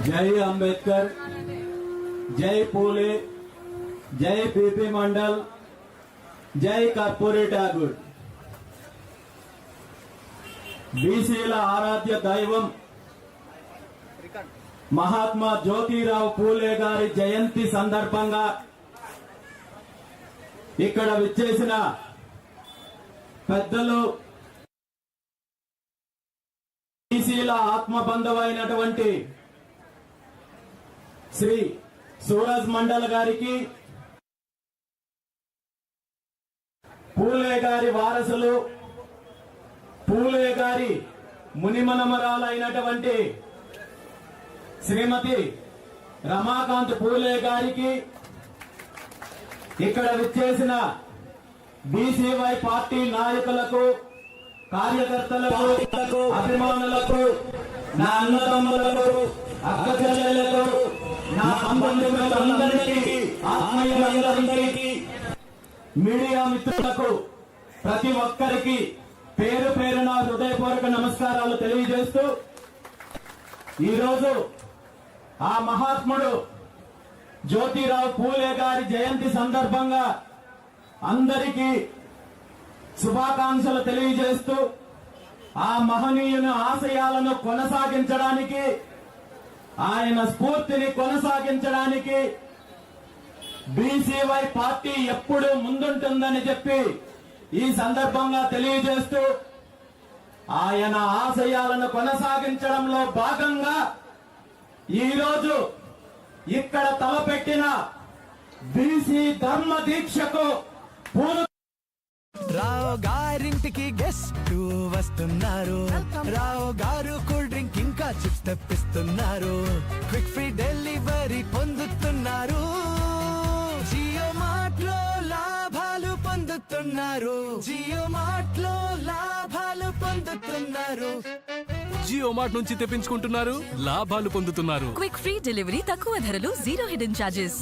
जय अंबेडकर, जय पूले, जय पीपी मंडल, जय कर्पूरी ठाकुर। బీసీల ఆరాధ్య దైవం మహాత్మా జ్యోతిరావు పూలే గారి జయంతి సందర్భంగా ఇక్కడ విచ్చేసిన పెద్దలు, బీసీల ఆత్మబంధువైనటువంటి శ్రీ సూరజ్ మండల్ గారికి, పూలే గారి వారసులు, పూలే గారి మునిమనమరాలైనటువంటి శ్రీమతి రమాకాంత్ పూలే గారికి, ఇక్కడ విచ్చేసిన బీసీవై పార్టీ నాయకులకు, కార్యకర్తలకు, అభిమానులకు, నా అన్నదమ్ములకు, అక్క చెల్లెలకు, నా సంబంధికులందరికీ, ఆత్మీయులందరికీ, మీడియా మిత్రులకు, ప్రతి ఒక్కరికి పేరు పేరున హృదయపూర్వక నమస్కారాలు తెలియజేస్తూ, ఈరోజు ఆ మహాత్ముడు జ్యోతిరావు పూలే గారి జయంతి సందర్భంగా అందరికీ శుభాకాంక్షలు తెలియజేస్తూ, ఆ మహనీయుని ఆశయాలను కొనసాగించడానికి, ఆయన స్ఫూర్తిని కొనసాగించడానికి బీసీవై పార్టీ ఎప్పుడూ ముందుంటుందని చెప్పి ఈ సందర్భంగా తెలియజేస్తూ, ఆయన ఆశయాలను కొనసాగించడంలో భాగంగా ఈరోజు ఇక్కడ తలపెట్టిన బీసీ ధర్మ దీక్షకు రావు గారింటికి గెస్ట్ వస్తున్నారు. రావు గారు కూల్ డ్రింక్ ఇంకా చిప్స్ తెప్పిస్తున్నారు. క్విక్ ఫ్రీ డెలివరీ పొందుతున్నారు. జియో మార్ట్ లో లాభాలు పొందుతున్నారు. జియో మార్ట్ లో లాభాలు పొందుతున్నారు. జియో మార్ట్ నుంచి తెప్పించుకుంటున్నారు, లాభాలు పొందుతున్నారు. క్విక్ ఫ్రీ డెలివరీ, తక్కువ ధరలు, zero hidden charges.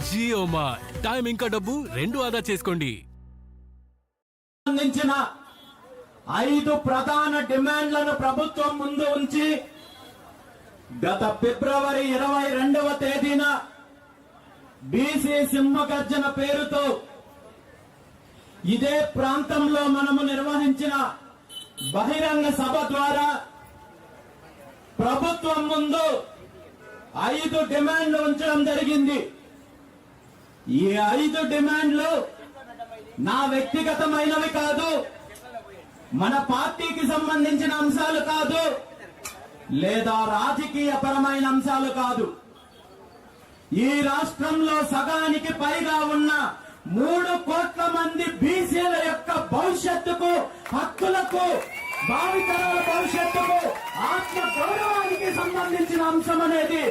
Jio Mart, time ఇంకా డబ్బు రెండు ఆదా చేసుకోండి. సంబంధించిన 5 ప్రధాన డిమాండ్లను ప్రభుత్వం ముందు ఉంచి గత ఫిబ్రవరి 22వ తేదీన బీసీ సింహగర్జన పేరుతో ఇదే ప్రాంతంలో మనము నిర్వహించిన బహిరంగ సభ ద్వారా ప్రభుత్వం ముందు 5 డిమాండ్లు ఉంచడం జరిగింది. ఈ 5 డిమాండ్లు నా వ్యక్తిగతమైనవి కాదు, మన పార్టీకి సంబంధించిన అంశాలు కాదు, లేదా రాజకీయ పరమైన అంశాలు కాదు. ఈ రాష్ట్రంలో సగానికి పైగా ఉన్న 3 కోట్ల మంది బీసీల యొక్క భవిష్యత్తుకు, హక్కులకు, భావితరాల భవిష్యత్తుకు, ఆత్మ గౌరవానికి సంబంధించిన అంశం అనేది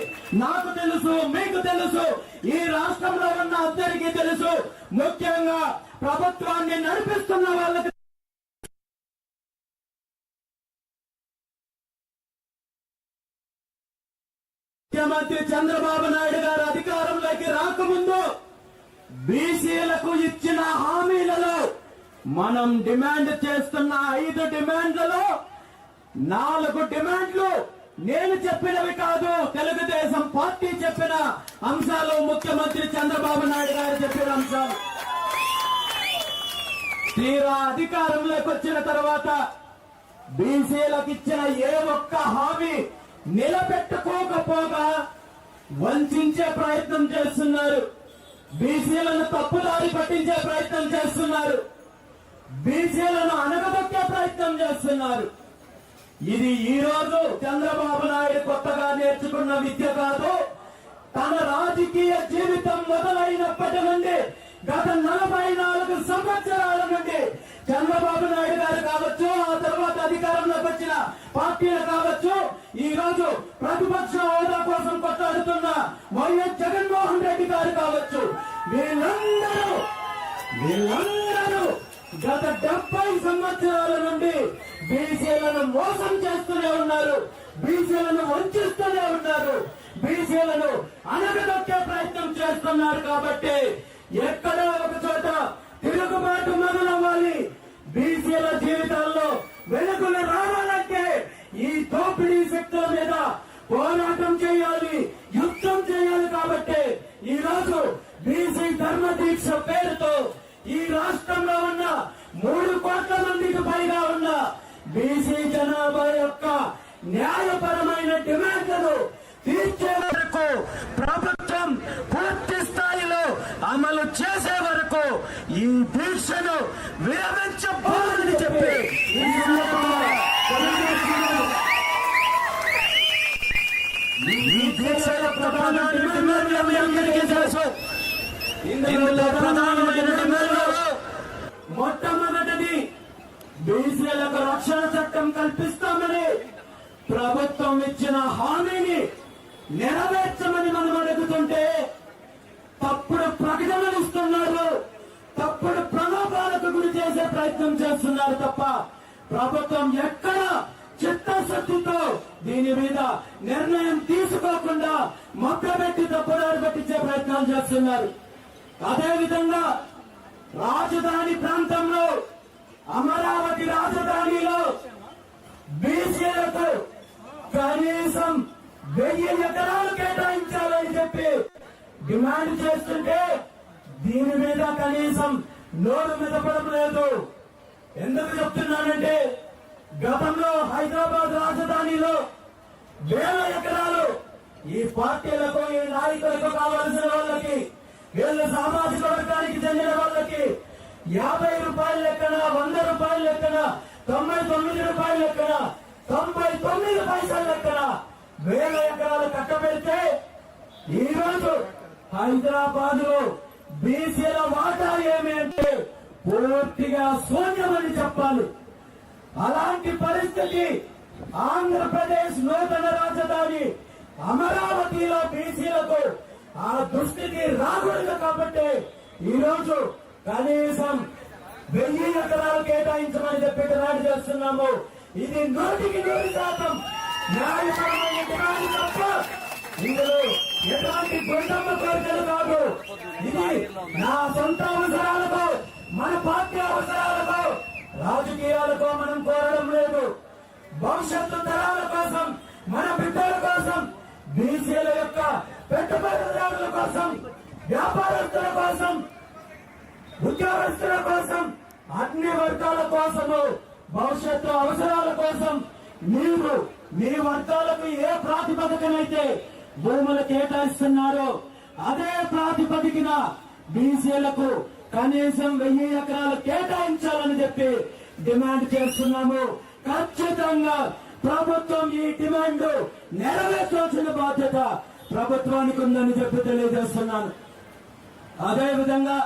నాకు తెలుసు, మీకు తెలుసు, ఈ రాష్ట్రంలో ఉన్న అందరికీ తెలుసు. ముఖ్యంగా ప్రభుత్వాన్ని నడిపిస్తున్న వాళ్ళకి ముఖ్యమంత్రి చంద్రబాబు నాయుడు గారు అధికారంలోకి రాకముందు బీసీలకు ఇచ్చిన హామీలలో మనం డిమాండ్ చేస్తున్న 5 డిమాండ్లలో 4 డిమాండ్లు నేను చెప్పినవి కాదు, తెలుగుదేశం పార్టీ చెప్పిన అంశాలు, ముఖ్యమంత్రి చంద్రబాబు నాయుడు గారు చెప్పిన అంశాలు. తీరా అధికారంలోకి వచ్చిన తర్వాత బీసీలకు ఇచ్చిన ఏ ఒక్క హామీ నిలబెట్టుకోకపోగా వంచే ప్రయత్నం చేస్తున్నారు. బీసీలను తప్పుదారి పట్టించే ప్రయత్నం చేస్తున్నారు. బీసీలను అణగదొక్కే ప్రయత్నం చేస్తున్నారు. ఇది ఈ రోజు చంద్రబాబు నాయుడు కొత్తగా నేర్చుకున్న విద్య కాదు. తన రాజకీయ జీవితం మొదలైనప్పటి నుండి గత 44 సంవత్సరాల నుండి చంద్రబాబు నాయుడు గారు కావచ్చు, ఆ తర్వాత అధికారంలోకి వచ్చిన పార్టీలు కావచ్చు, ఈ రోజు ప్రతిపక్ష హోదా కోసం కొట్లాడుతున్న వైఎస్ జగన్మోహన్ రెడ్డి గారు కావచ్చు, వీళ్ళందరూ గత 70 సంవత్సరాల నుండి బీసీలను మోసం చేస్తూనే ఉన్నారు. బీసీలను వంచిస్తూనే ఉన్నారు. బీసీలను అణగదొక్కే ప్రయత్నం చేస్తున్నారు. కాబట్టి ఎక్కడో ఒక చోట తిరుగుబాటు మొదలవ్వాలి. బీసీల జీవితాల్లో వెలుగులు రావాలంటే ఈ దోపిడీ శక్తుల మీద పోరాటం చేయాలి, యుద్ధం చేయాలి. కాబట్టి ఈ రోజు బీసీ ధర్మ దీక్ష పేరుతో ఈ రాష్ట్రంలో ఉన్న 3 కోట్ల మందికి పైగా ఉన్న బీసీ జనాభా యొక్క న్యాయపరమైన డిమాండ్లను తీర్చే వరకు ప్రభుత్వం పూర్తి స్థాయిలో అమలు చేసే వరకు ఈ దీక్షను విరమించబోదని చెప్పి ఈ సందర్భంగా తెలియజేస్తున్నాను. ఈ దీక్షల ప్రధాన డిమాండ్లు మీ అందరికీ తెలుసు. ఇందులో ప్రధానమైన డిమాండ్లు మొట్టమొదటిది బీసీలకు రక్షణ చట్టం కల్పిస్తామని ప్రభుత్వం ఇచ్చిన హామీని నెరవేర్చమని మనం అడుగుతుంటే తప్పుడు ప్రకటనలు ఇస్తున్నారు, తప్పుడు ప్రలోభాలకు గురి చేసే ప్రయత్నం చేస్తున్నారు తప్ప ప్రభుత్వం ఎక్కడ చిత్తశుద్ధితో దీని మీద నిర్ణయం తీసుకోకుండా మభ్యపెట్టి తప్పుదారి పట్టించే ప్రయత్నాలు చేస్తున్నారు. అదేవిధంగా రాజధాని ప్రాంతంలో అమరావతి రాజధానిలో బీసీలకు కనీసం 1000 ఎకరాలు కేటాయించాలని చెప్పి డిమాండ్ చేస్తుంటే దీని మీద కనీసం నోరు మెదపడం లేదు. ఎందుకు చెప్తున్నానంటే గతంలో హైదరాబాద్ రాజధానిలో 1000 ఎకరాలు ఈ పార్టీలకు, ఈ నాయకులకు కావలసిన వాళ్ళకి, వీళ్ళ సామాజిక వర్గానికి చెందిన వాళ్ళకి 50 రూపాయలు లెక్కన, 100 రూపాయలు లెక్కన, 99 రూపాయలు లెక్కన, 99 పైసలు లెక్కన 1000 ఎకరాలు కట్టబెడితే ఈ రోజు హైదరాబాద్ లో బీసీల వాటా ఏమి అంటే పూర్తిగా శూన్యమని చెప్పాలి. అలాంటి పరిస్థితి ఆంధ్రప్రదేశ్ నూతన రాజధాని అమరావతిలో బీసీలకు ఆ దుస్థితి రాకూడదు. కాబట్టి ఈ రోజు కనీసం 1000 ఎకరాలు కేటాయించమని చెప్పి డిమాండ్ చేస్తున్నాము. ఇది 100% న్యాయపరమైన డిమాండ్ తప్ప ఇందులో ఎలాంటి గుండమ్మ కోరికలు కాదు. ఇది నా సొంత అవసరాలకు, మన పార్టీ అవసరాలకు, రాజకీయాలకు మనం కోరడం లేదు. భవిష్యత్తు తరాల కోసం, మన బిడ్డల కోసం, బీసీల యొక్క పెట్టుబడిదారుల కోసం, వ్యాపారస్తుల కోసం, ఉద్యోగస్తుల కోసం, అన్ని వర్గాల కోసము, భవిష్యత్తు అవసరాల కోసం మీరు మీ వర్గాలకు ఏ ప్రాతిపదికనైతే భూములు కేటాయిస్తున్నారో అదే ప్రాతిపదికన బీసీలకు కనీసం 1000 ఎకరాలు కేటాయించాలని చెప్పి డిమాండ్ చేస్తున్నాము. ఖచ్చితంగా ప్రభుత్వం ఈ డిమాండ్ నెరవేర్చాల్సిన బాధ్యత ప్రభుత్వానికి ఉందని చెప్పి తెలియజేస్తున్నాను. అదేవిధంగా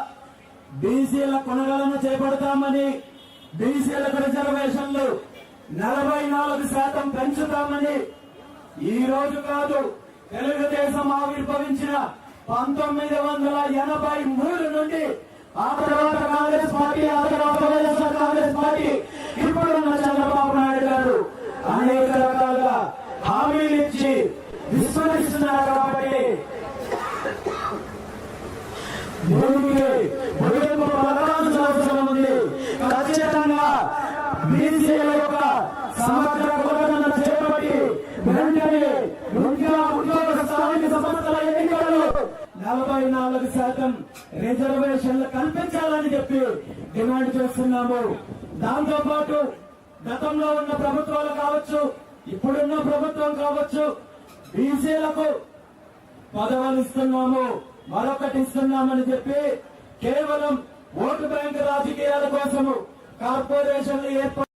బీసీల కొనుగోలును చేపడతామని, బీసీలకు రిజర్వేషన్లు 44% పెంచుతామని ఈ రోజు కాదు, తెలుగుదేశం ఆవిర్భవించిన 1983 నుండి ఆ తర్వాత కాంగ్రెస్ పార్టీ, ఆ తర్వాత వైఎస్ఆర్ కాంగ్రెస్ పార్టీ, ఇప్పుడున్న చంద్రబాబు నాయుడు గారు అనేక రకాలుగా హామీలు ఇచ్చి విస్మరిస్తున్నారు. కాబట్టి ముగింపు పలకాల్సిన అవసరం ఉంది. ఖచ్చితంగా బీసీల యొక్క సమగ్ర కులగణన చేపట్టి వెంటనే ఉద్యోగ స్థానిక సంస్థల ఎన్నికల్లో 44% రిజర్వేషన్లు కల్పించాలని చెప్పి డిమాండ్ చేస్తున్నాము. దాంతో పాటు గతంలో ఉన్న ప్రభుత్వాలు కావచ్చు, ఇప్పుడున్న ప్రభుత్వం కావచ్చు, బీసీలకు పదవులు ఇస్తున్నాము, మరొకటి ఇస్తున్నామని చెప్పి కేవలం ఓటు బ్యాంక్ రాజకీయాల కోసము కార్పొరేషన్లు ఏర్పాటు